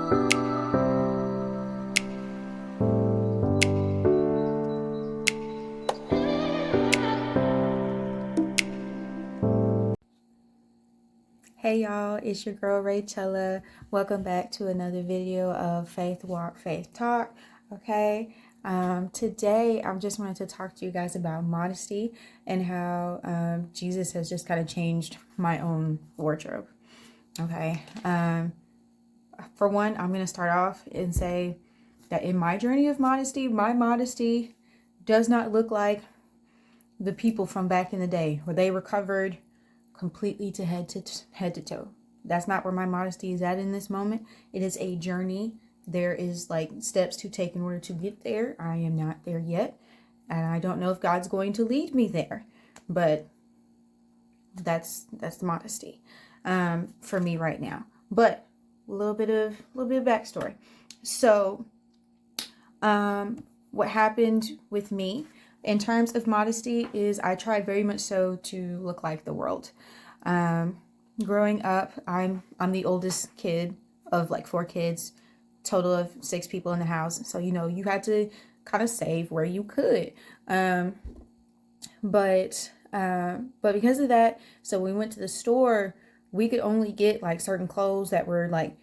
Hey y'all, it's your girl Rachella. Welcome back to another video of Faith Walk, Faith Talk. Okay, today I just wanted to talk to you guys about modesty and how Jesus has just kind of changed my own wardrobe. Okay, for one, I'm going to start off and say that in my journey of modesty, my modesty does not look like the people from back in the day where they were covered completely to head to toe. That's not where my modesty is at in this moment. It is a journey. There is like steps to take in order to get there. I am not there yet, and I don't know if God's going to lead me there, but that's the modesty for me right now. But a little bit of backstory. So what happened with me in terms of modesty is I tried very much so to look like the world. Growing up, I'm the oldest kid of like 4 kids, total of 6 people in the house. So, you had to kind of save where you could. But because of that, so when we went to the store, we could only get like certain clothes that were like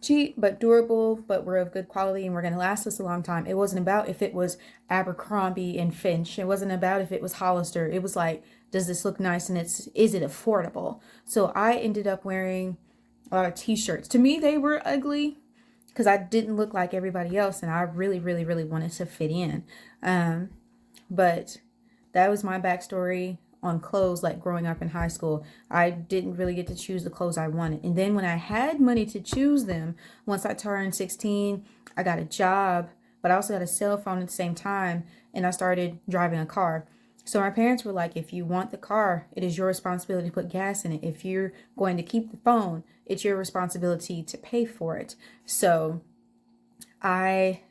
cheap but durable, but were of good quality and were going to last us a long time. It wasn't about if it was Abercrombie and Finch. It wasn't about if it was Hollister. It was like, does this look nice and is it affordable? So I ended up wearing a lot of t-shirts. To me, they were ugly because I didn't look like everybody else, and I really, really, really wanted to fit in. But that was my backstory on clothes. Like growing up in high school, I didn't really get to choose the clothes I wanted. And then when I had money to choose them, once I turned 16, I got a job, but I also got a cell phone at the same time, and I started driving a car. So my parents were like, if you want the car, it is your responsibility to put gas in it. If you're going to keep the phone, it's your responsibility to pay for it. So I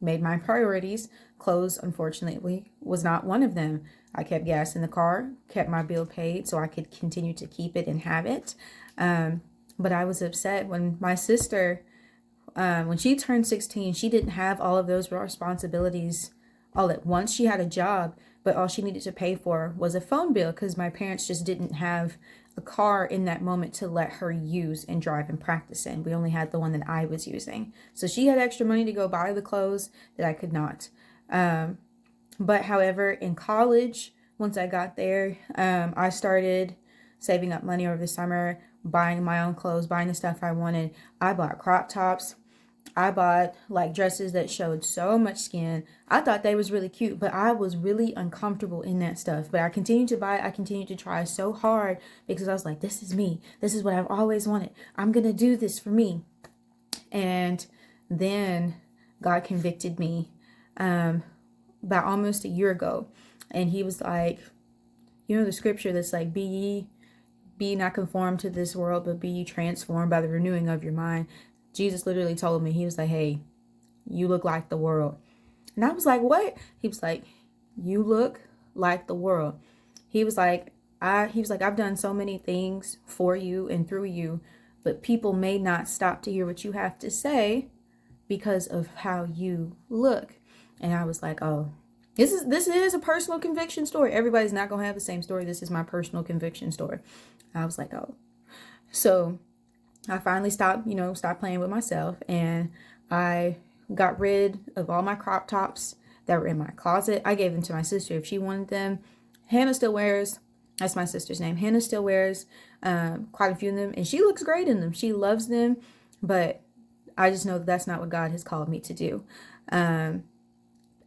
made my priorities. Clothes, unfortunately, was not one of them. I kept gas in the car, kept my bill paid so I could continue to keep it and have it. But I was upset when my sister, when she turned 16, she didn't have all of those responsibilities all at once. She had a job, but all she needed to pay for was a phone bill because my parents just didn't have a car in that moment to let her use and drive and practice in. We only had the one that I was using. So she had extra money to go buy the clothes that I could not. But however, in college, once I got there, I started saving up money over the summer, buying my own clothes, buying the stuff I wanted. I bought crop tops. I bought like dresses that showed so much skin. I thought they was really cute, but I was really uncomfortable in that stuff. But I continued to buy it. I continued to try so hard because I was like, this is me. This is what I've always wanted. I'm going to do this for me. And then God convicted me about almost a year ago. And he was like, the scripture that's like, be not conformed to this world, but be ye transformed by the renewing of your mind. Jesus literally told me, he was like, hey, you look like the world. And I was like, what? He was like, you look like the world. He was like, I've done so many things for you and through you, but people may not stop to hear what you have to say because of how you look. And I was like, oh, this is a personal conviction story. Everybody's not going to have the same story. This is my personal conviction story. I was like, oh. So I finally stopped playing with myself, and I got rid of all my crop tops that were in my closet. I gave them to my sister if she wanted them. Hannah still wears, that's my sister's name. Hannah still wears quite a few of them, and she looks great in them. She loves them, but I just know that that's not what God has called me to do.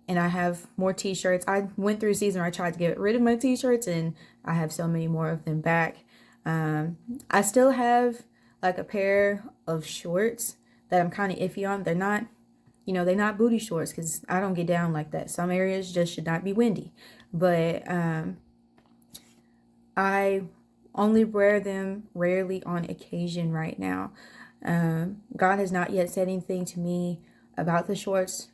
And I have more t-shirts. I went through a season where I tried to get rid of my t-shirts, and I have so many more of them back. I still have like a pair of shorts that I'm kind of iffy on. They're not, they're not booty shorts because I don't get down like that. Some areas just should not be windy. But I only wear them rarely on occasion right now. God has not yet said anything to me about the shorts.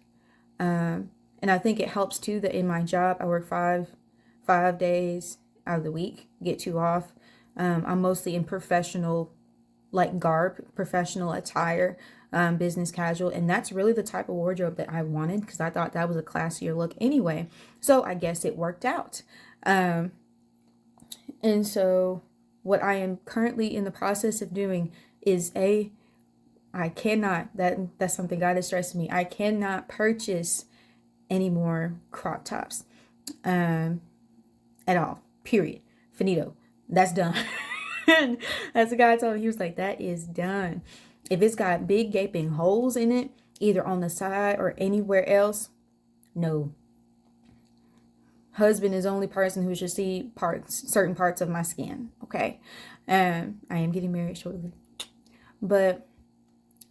And I think it helps too that in my job, I work five days out of the week, get 2 off. I'm mostly in professional like garb, professional attire. business casual. And that's really the type of wardrobe that I wanted, because I thought that was a classier look anyway. So I guess it worked out. And so what I am currently in the process of doing is I cannot, that's something God has stressed me. I cannot purchase any more crop tops at all. Period. Finito. That's done. That's the guy told me. He was like, that is done. If it's got big gaping holes in it, either on the side or anywhere else, no. Husband is the only person who should see certain parts of my skin. Okay. I am getting married shortly. But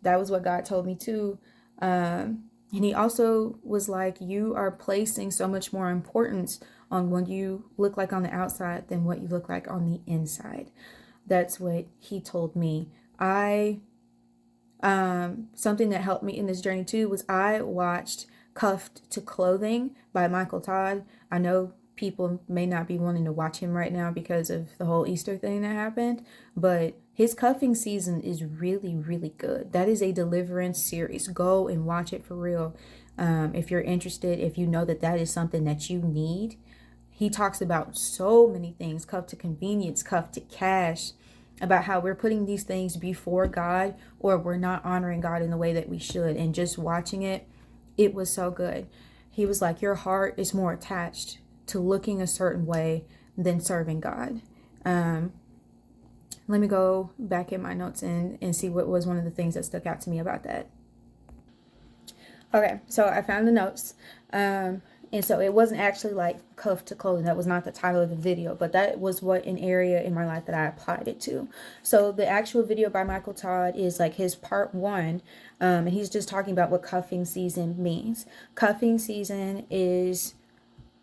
that was what God told me too. And he also was like, you are placing so much more importance on what you look like on the outside than what you look like on the inside. That's what he told me. Something that helped me in this journey too was I watched Cuffed to Clothing by Michael Todd. I know people may not be wanting to watch him right now because of the whole Easter thing that happened, but his cuffing season is really, really good. That is a deliverance series. Go and watch it for real. If you're interested, if you know that that is something that you need. He talks about so many things, cuffed to convenience, cuffed to cash, about how we're putting these things before God, or we're not honoring God in the way that we should. And just watching it, it was so good. He was like, your heart is more attached to looking a certain way than serving God. Let me go back in my notes and see what was one of the things that stuck out to me about that. Okay, so I found the notes. And so it wasn't actually like Cuffed to Clothing. That was not the title of the video, but that was what an area in my life that I applied it to. So the actual video by Michael Todd is like his part 1. And he's just talking about what cuffing season means. Cuffing season is,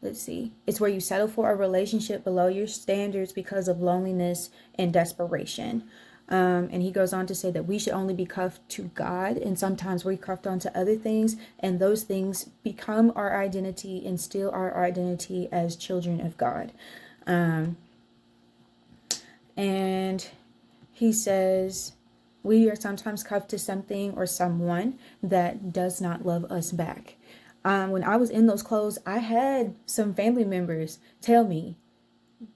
let's see, it's where you settle for a relationship below your standards because of loneliness and desperation. And he goes on to say that we should only be cuffed to God, and sometimes we're cuffed onto other things, and those things become our identity and still our identity as children of God. And he says we are sometimes cuffed to something or someone that does not love us back. When I was in those clothes, I had some family members tell me,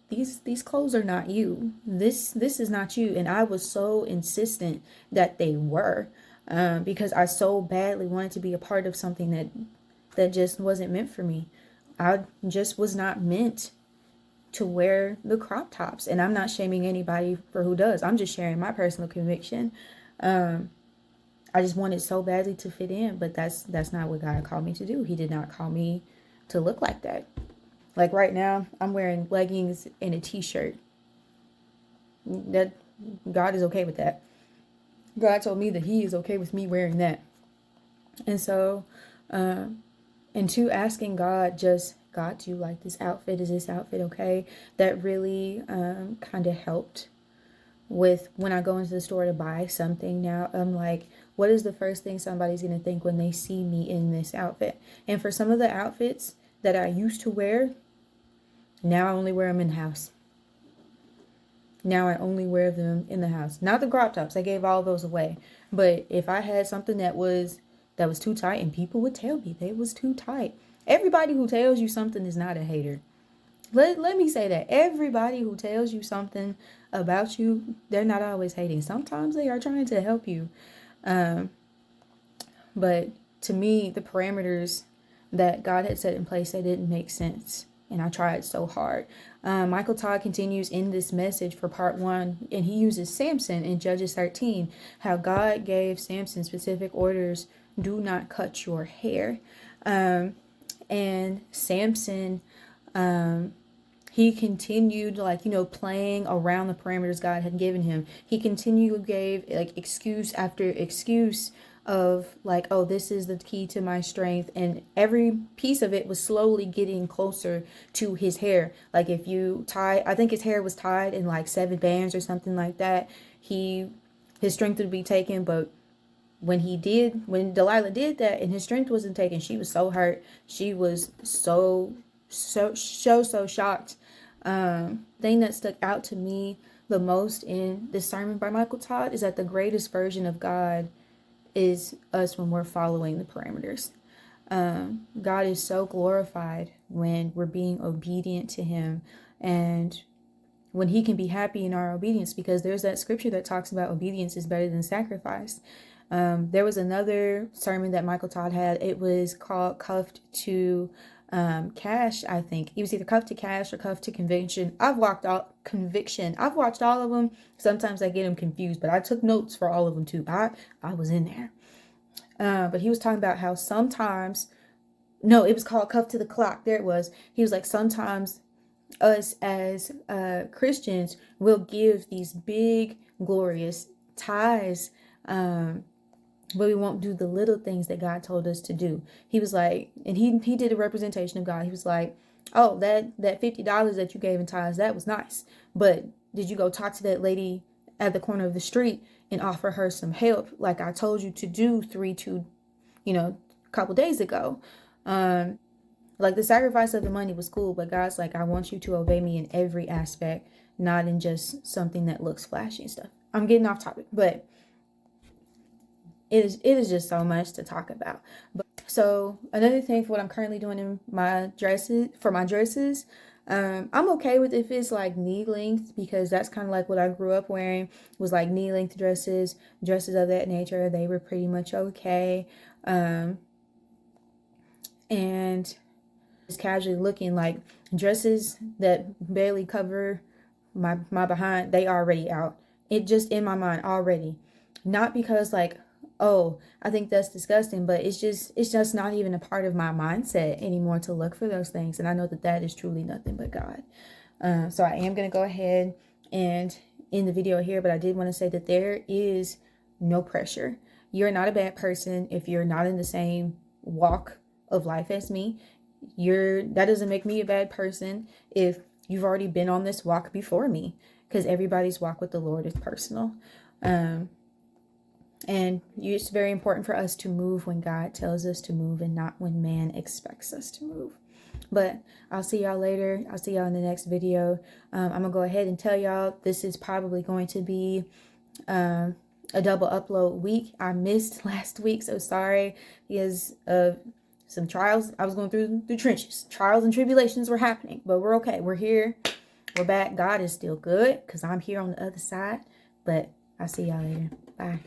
these clothes are not you. This is not you. And I was so insistent that they were, because I so badly wanted to be a part of something that just wasn't meant for me. I just was not meant to wear the crop tops. And I'm not shaming anybody for who does. I'm just sharing my personal conviction. I just wanted so badly to fit in, but that's not what God called me to do. He did not call me to look like that. Like right now, I'm wearing leggings and a t-shirt. That God is okay with that. God told me that he is okay with me wearing that. And so, and two, asking God, just, God, do you like this outfit? Is this outfit okay? That really kind of helped with when I go into the store to buy something now. I'm like, what is the first thing somebody's going to think when they see me in this outfit? And for some of the outfits that I used to wear, now I only wear them in the house. Now I only wear them in the house. Not the crop tops. I gave all those away. But if I had something that was too tight, and people would tell me they was too tight. Everybody who tells you something is not a hater. Let me say that. Everybody who tells you something about you, they're not always hating. Sometimes they are trying to help you. But to me, the parameters that God had set in place, they didn't make sense. And I tried so hard. Michael Todd continues in this message for part 1, and he uses Samson in Judges 13, how God gave Samson specific orders: do not cut your hair. And Samson, he continued, playing around the parameters God had given him. He continued, gave excuse after excuse of oh, this is the key to my strength, and every piece of it was slowly getting closer to his hair. If you tie, I think his hair was tied in 7 bands or something like that, his strength would be taken. But when Delilah did that and his strength wasn't taken, she was so hurt. She was so shocked. Thing that stuck out to me the most in this sermon by Michael Todd is that the greatest version of God is us when we're following the parameters. God is so glorified when we're being obedient to him, and when he can be happy in our obedience, because there's that scripture that talks about obedience is better than sacrifice. There was another sermon that Michael Todd had. It was called Cuffed to Cash, I think. It was either Cuffed to Cash or Cuffed to Conviction. I've watched all of them. Sometimes I get them confused, but I took notes for all of them too. I was in there. But he was talking about how sometimes, no, it was called Cuffed to the Clock. There it was. He was like, sometimes us as Christians will give these big, glorious tithes, but we won't do the little things that God told us to do. He was like, and he did a representation of God. He was like, oh, that $50 that you gave in tithes, that was nice. But did you go talk to that lady at the corner of the street and offer her some help like I told you to do a couple days ago? Like the sacrifice of the money was cool, but God's like, I want you to obey me in every aspect, not in just something that looks flashy and stuff. I'm getting off topic, but it is just so much to talk about. But so another thing for what I'm currently doing in my dresses, I'm okay with if it's like knee length, because that's kind of like what I grew up wearing, was like knee length dresses of that nature. They were pretty much okay. And just casually looking, like dresses that barely cover my behind, they already out. It just in my mind already. Not because like, oh, I think that's disgusting, but it's just not even a part of my mindset anymore to look for those things. And I know that is truly nothing but God. So I am going to go ahead and end the video here, but I did want to say that there is no pressure. You're not a bad person if you're not in the same walk of life as me. That doesn't make me a bad person if you've already been on this walk before me, because everybody's walk with the Lord is personal. And it's very important for us to move when God tells us to move and not when man expects us to move. But I'll see y'all later. I'll see y'all in the next video. I'm going to go ahead and tell y'all this is probably going to be a double upload week. I missed last week, so sorry, because of some trials. I was going through the trenches. Trials and tribulations were happening, but we're okay. We're here. We're back. God is still good because I'm here on the other side. But I'll see y'all later. Bye.